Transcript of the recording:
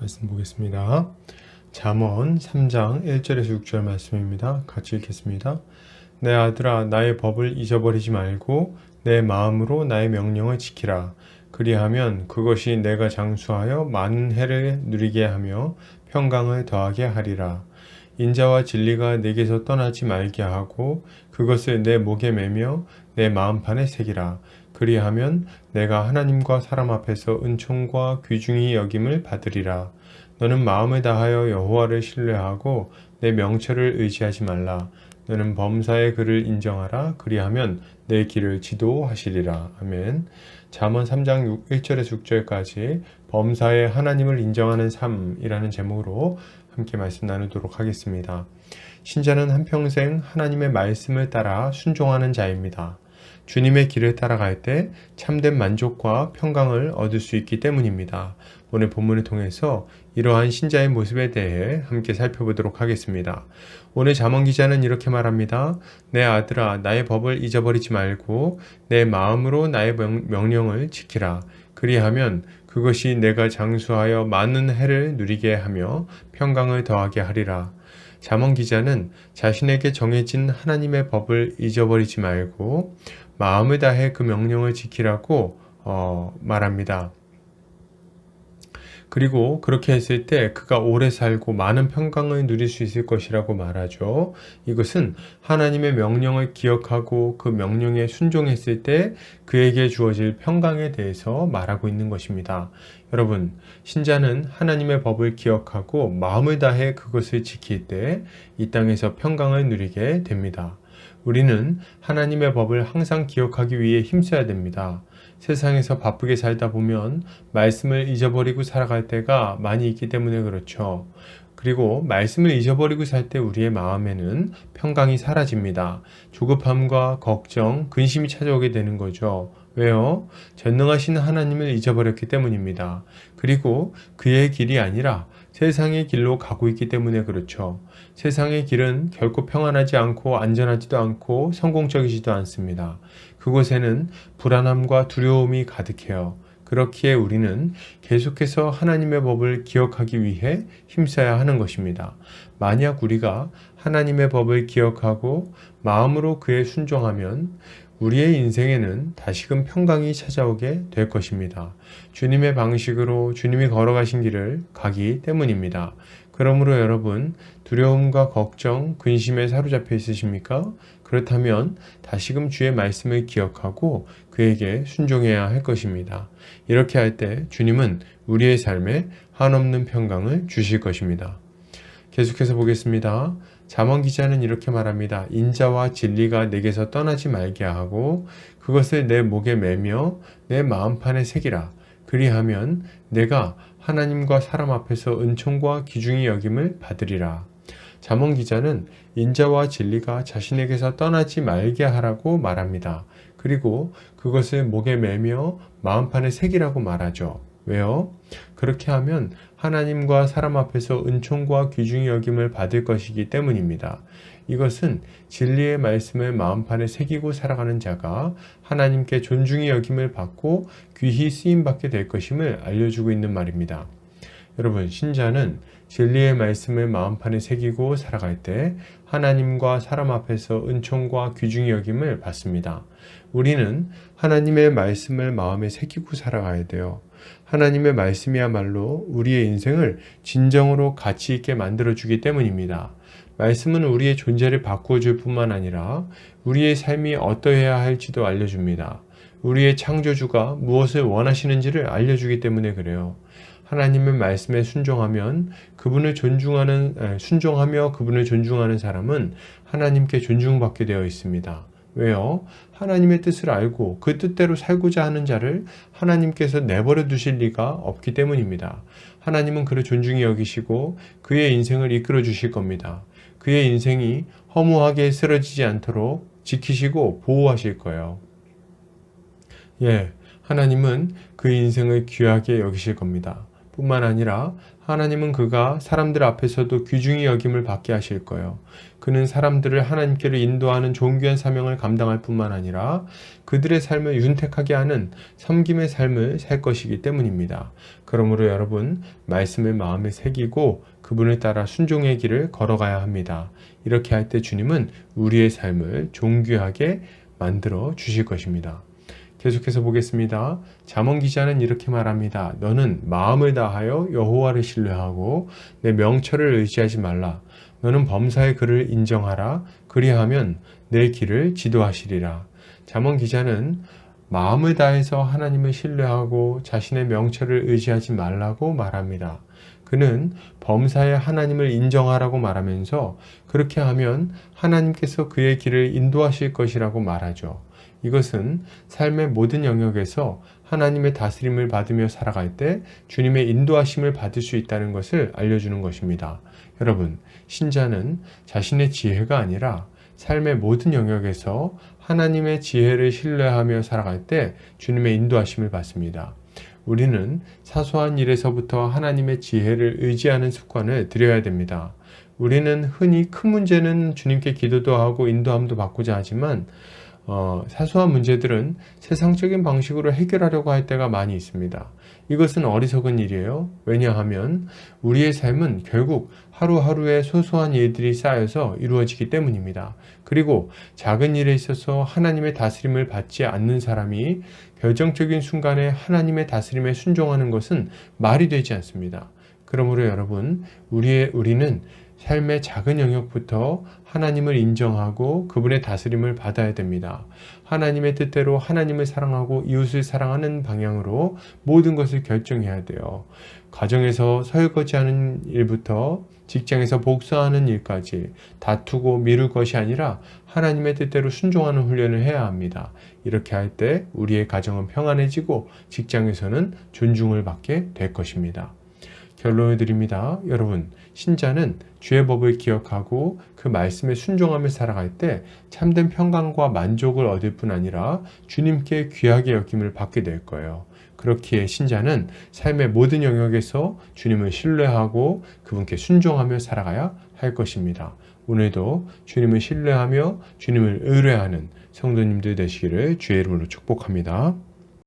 말씀 보겠습니다. 잠언 3장 1절에서 6절 말씀입니다. 같이 읽겠습니다. 내 아들아, 나의 법을 잊어버리지 말고 내 마음으로 나의 명령을 지키라. 그리하면 그것이 내가 장수하여 많은 해를 누리게 하며 평강을 더하게 하리라. 인자와 진리가 내게서 떠나지 말게 하고 그것을 내 목에 매며 내 마음판에 새기라. 그리하면 내가 하나님과 사람 앞에서 은총과 귀중히 여김을 받으리라. 너는 마음을 다하여 여호와를 신뢰하고 내 명철을 의지하지 말라. 너는 범사의 그를 인정하라. 그리하면 내 길을 지도하시리라. 아멘. 잠언 3장 1절에서 6절까지 범사의 하나님을 인정하는 삶이라는 제목으로 함께 말씀 나누도록 하겠습니다. 신자는 한평생 하나님의 말씀을 따라 순종하는 자입니다. 주님의 길을 따라갈 때 참된 만족과 평강을 얻을 수 있기 때문입니다. 오늘 본문을 통해서 이러한 신자의 모습에 대해 함께 살펴보도록 하겠습니다. 오늘 잠언 기자는 이렇게 말합니다. 내 아들아, 나의 법을 잊어버리지 말고 내 마음으로 나의 명령을 지키라. 그리하면 그것이 내가 장수하여 많은 해를 누리게 하며 평강을 더하게 하리라. 잠언 기자는 자신에게 정해진 하나님의 법을 잊어버리지 말고 마음을 다해 그 명령을 지키라고 말합니다. 그리고 그렇게 했을 때 그가 오래 살고 많은 평강을 누릴 수 있을 것이라고 말하죠. 이것은 하나님의 명령을 기억하고 그 명령에 순종했을 때 그에게 주어질 평강에 대해서 말하고 있는 것입니다. 여러분, 신자는 하나님의 법을 기억하고 마음을 다해 그것을 지킬 때 이 땅에서 평강을 누리게 됩니다. 우리는 하나님의 법을 항상 기억하기 위해 힘써야 됩니다. 세상에서 바쁘게 살다 보면 말씀을 잊어버리고 살아갈 때가 많이 있기 때문에 그렇죠. 그리고 말씀을 잊어버리고 살 때 우리의 마음에는 평강이 사라집니다. 조급함과 걱정, 근심이 찾아오게 되는 거죠. 왜요? 전능하신 하나님을 잊어버렸기 때문입니다. 그리고 그의 길이 아니라 세상의 길로 가고 있기 때문에 그렇죠. 세상의 길은 결코 평안하지 않고 안전하지도 않고 성공적이지도 않습니다. 그곳에는 불안함과 두려움이 가득해요. 그렇기에 우리는 계속해서 하나님의 법을 기억하기 위해 힘써야 하는 것입니다. 만약 우리가 하나님의 법을 기억하고 마음으로 그에 순종하면 우리의 인생에는 다시금 평강이 찾아오게 될 것입니다. 주님의 방식으로 주님이 걸어가신 길을 가기 때문입니다. 그러므로 여러분, 두려움과 걱정, 근심에 사로잡혀 있으십니까? 그렇다면 다시금 주의 말씀을 기억하고 그에게 순종해야 할 것입니다. 이렇게 할 때 주님은 우리의 삶에 한없는 평강을 주실 것입니다. 계속해서 보겠습니다. 잠언 기자는 이렇게 말합니다. 인자와 진리가 내게서 떠나지 말게 하고 그것을 내 목에 매며 내 마음판에 새기라. 그리하면 내가 하나님과 사람 앞에서 은총과 귀중히 여김을 받으리라. 잠언 기자는 인자와 진리가 자신에게서 떠나지 말게 하라고 말합니다. 그리고 그것을 목에 매며 마음판에 새기라고 말하죠. 왜요? 그렇게 하면 하나님과 사람 앞에서 은총과 귀중히 여김을 받을 것이기 때문입니다. 이것은 진리의 말씀을 마음판에 새기고 살아가는 자가 하나님께 존중히 여김을 받고 귀히 쓰임받게 될 것임을 알려주고 있는 말입니다. 여러분, 신자는 진리의 말씀을 마음판에 새기고 살아갈 때 하나님과 사람 앞에서 은총과 귀중히 여김을 받습니다. 우리는 하나님의 말씀을 마음에 새기고 살아가야 돼요. 하나님의 말씀이야말로 우리의 인생을 진정으로 가치 있게 만들어주기 때문입니다. 말씀은 우리의 존재를 바꾸어줄 뿐만 아니라 우리의 삶이 어떠해야 할지도 알려줍니다. 우리의 창조주가 무엇을 원하시는지를 알려주기 때문에 그래요. 하나님의 말씀에 순종하며 그분을 존중하는 사람은 하나님께 존중받게 되어 있습니다. 왜요? 하나님의 뜻을 알고 그 뜻대로 살고자 하는 자를 하나님께서 내버려 두실 리가 없기 때문입니다. 하나님은 그를 존중히 여기시고 그의 인생을 이끌어 주실 겁니다. 그의 인생이 허무하게 쓰러지지 않도록 지키시고 보호하실 거예요. 하나님은 그 인생을 귀하게 여기실 겁니다. 뿐만 아니라 하나님은 그가 사람들 앞에서도 귀중히 여김을 받게 하실 거예요. 그는 사람들을 하나님께로 인도하는 존귀한 사명을 감당할 뿐만 아니라 그들의 삶을 윤택하게 하는 섬김의 삶을 살 것이기 때문입니다. 그러므로 여러분, 말씀을 마음에 새기고 그분을 따라 순종의 길을 걸어가야 합니다. 이렇게 할 때 주님은 우리의 삶을 존귀하게 만들어 주실 것입니다. 계속해서 보겠습니다. 잠언 기자는 이렇게 말합니다. 너는 마음을 다하여 여호와를 신뢰하고 내 명철을 의지하지 말라. 너는 범사의 그를 인정하라. 그리하면 내 길을 지도하시리라. 잠언 기자는 마음을 다해서 하나님을 신뢰하고 자신의 명철을 의지하지 말라고 말합니다. 그는 범사에 하나님을 인정하라고 말하면서 그렇게 하면 하나님께서 그의 길을 인도하실 것이라고 말하죠. 이것은 삶의 모든 영역에서 하나님의 다스림을 받으며 살아갈 때 주님의 인도하심을 받을 수 있다는 것을 알려주는 것입니다. 여러분, 신자는 자신의 지혜가 아니라 삶의 모든 영역에서 하나님의 지혜를 신뢰하며 살아갈 때 주님의 인도하심을 받습니다. 우리는 사소한 일에서부터 하나님의 지혜를 의지하는 습관을 들여야 됩니다. 우리는 흔히 큰 문제는 주님께 기도도 하고 인도함도 받고자 하지만 사소한 문제들은 세상적인 방식으로 해결하려고 할 때가 많이 있습니다. 이것은 어리석은 일이에요. 왜냐하면 우리의 삶은 결국 하루하루의 소소한 일들이 쌓여서 이루어지기 때문입니다. 그리고 작은 일에 있어서 하나님의 다스림을 받지 않는 사람이 결정적인 순간에 하나님의 다스림에 순종하는 것은 말이 되지 않습니다. 그러므로 여러분, 우리는 삶의 작은 영역부터 하나님을 인정하고 그분의 다스림을 받아야 됩니다. 하나님의 뜻대로 하나님을 사랑하고 이웃을 사랑하는 방향으로 모든 것을 결정해야 돼요. 가정에서 설거지하는 일부터 직장에서 복수하는 일까지 다투고 미룰 것이 아니라 하나님의 뜻대로 순종하는 훈련을 해야 합니다. 이렇게 할 때 우리의 가정은 평안해지고 직장에서는 존중을 받게 될 것입니다. 결론을 드립니다. 여러분, 신자는 주의 법을 기억하고 그 말씀에 순종하며 살아갈 때 참된 평강과 만족을 얻을 뿐 아니라 주님께 귀하게 여김을 받게 될 거예요. 그렇기에 신자는 삶의 모든 영역에서 주님을 신뢰하고 그분께 순종하며 살아가야 할 것입니다. 오늘도 주님을 신뢰하며 주님을 의뢰하는 성도님들 되시기를 주의 이름으로 축복합니다.